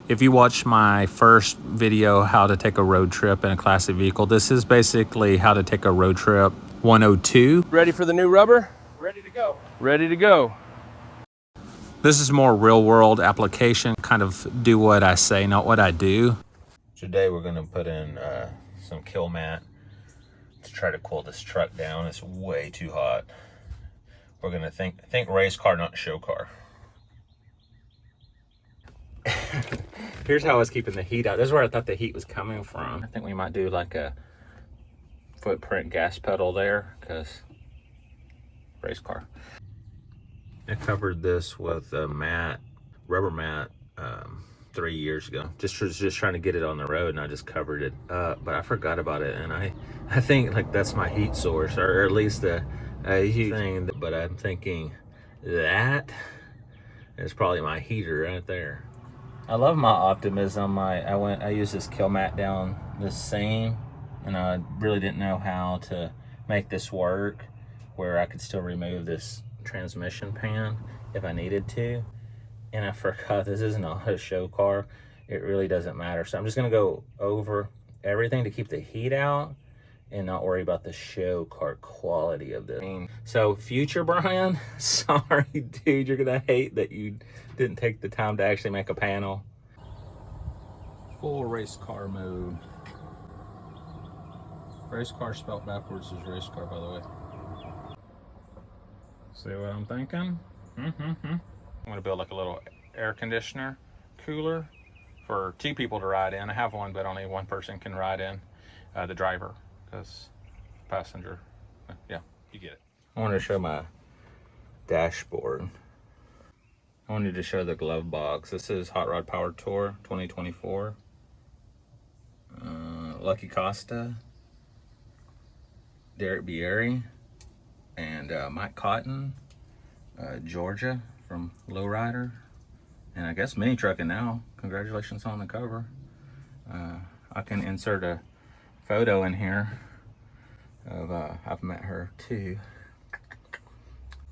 If you watch my first video, how to take a road trip in a classic vehicle, this is basically how to take a road trip 102. Ready for the new rubber? Ready to go. Ready to go. This is more real world application, kind of do what I say, not what I do. Today we're gonna put in some kill mat to try to cool this truck down. It's way too hot. We're gonna think race car, not show car. Here's how I was keeping the heat out. This is where I thought the heat was coming from. I think we might do like a footprint gas pedal there, because race car. I covered this with a rubber mat 3 years ago. Just trying to get it on the road, and I just covered it up, but I forgot about it, and I think like that's my heat source, or at least a heat thing, but I'm thinking that is probably my heater right there. I love my optimism. I used this kill mat down the seam, and I really didn't know how to make this work where I could still remove this transmission pan if I needed to. And I forgot this isn't a show car. It really doesn't matter. So I'm just gonna go over everything to keep the heat out and not worry about the show car quality of this. So future Brian, sorry dude, you're gonna hate that you didn't take the time to actually make a panel. Full race car mode. Race car spelled backwards is race car, by the way. See what I'm thinking? I'm gonna build like a little air conditioner cooler for 2 people to ride in. I have one, but only 1 person can ride in, the driver, because passenger, yeah, you get it. I wanted to show my dashboard. I wanted to show the glove box. This is Hot Rod Power Tour 2024. Lucky Costa, Derek Bieri, and Mike Cotton, Georgia from Lowrider, and I guess Mini Trucking now. Congratulations on the cover. I can insert a photo in here of I've met her too,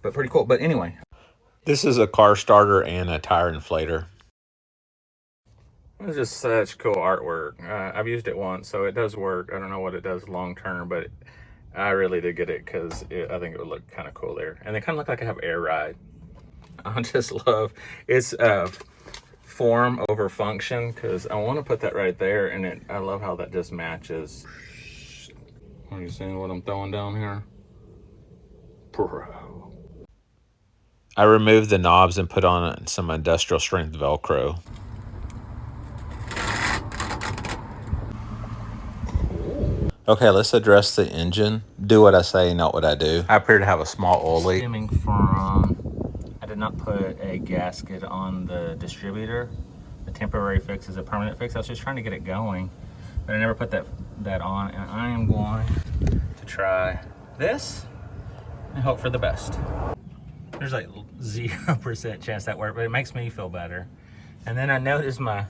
but pretty cool. But anyway, this is a car starter and a tire inflator. It's just such cool artwork. I've used it once, so it does work. I don't know what it does long term, but I really did get it because I think it would look kind of cool there. And they kind of look like I have air ride. I just love it's form over function, because I want to put that right there, and I love how that just matches. Are you seeing what I'm throwing down here? Bro. I removed the knobs and put on some industrial strength Velcro. Okay, let's address the engine. Do what I say, not what I do. I appear to have a small oil leak. Stemming from, I did not put a gasket on the distributor. The temporary fix is a permanent fix. I was just trying to get it going, but I never put that on. And I am going to try this and hope for the best. There's like 0% chance that worked, but it makes me feel better. And then I noticed my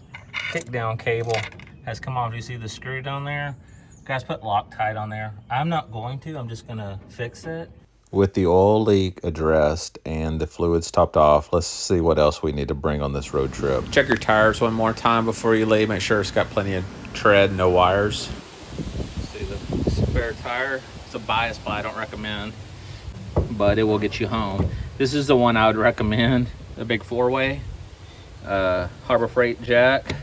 kick down cable has come off. Do you see the screw down there? Guys, put Loctite on there. I'm not going to, I'm just gonna fix it. With the oil leak addressed and the fluids topped off, let's see what else we need to bring on this road trip. Check your tires one more time before you leave. Make sure it's got plenty of tread, no wires. See the spare tire. It's a bias buy, I don't recommend, but it will get you home. This is the one I would recommend, the big 4-way. Harbor Freight jack.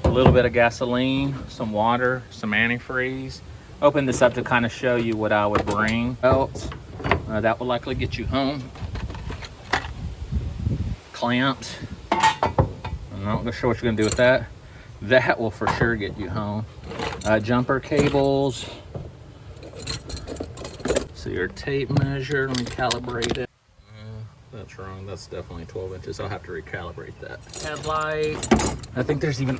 A little bit of gasoline, some water, some antifreeze. Open this up to kind of show you what I would bring. Belt, that will likely get you home. Clamps. I'm not gonna sure what you're gonna do with that. That will for sure get you home. Jumper cables. So your tape measure, let me calibrate it. That's wrong, that's definitely 12 inches. I'll have to recalibrate that. Headlight. I think there's even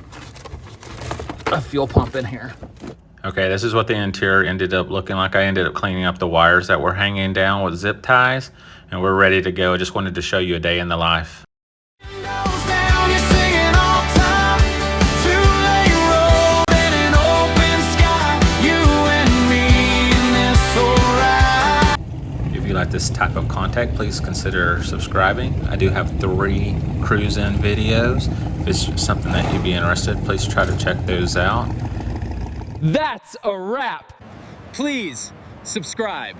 a fuel pump in here. Okay, this is what the interior ended up looking like. I ended up cleaning up the wires that were hanging down with zip ties, and we're ready to go. I just wanted to show you a day in the life. If you like this type of content, please consider subscribing. I do have 3 cruise-in videos. If it's something that you'd be interested, please try to check those out. That's a wrap. Please subscribe.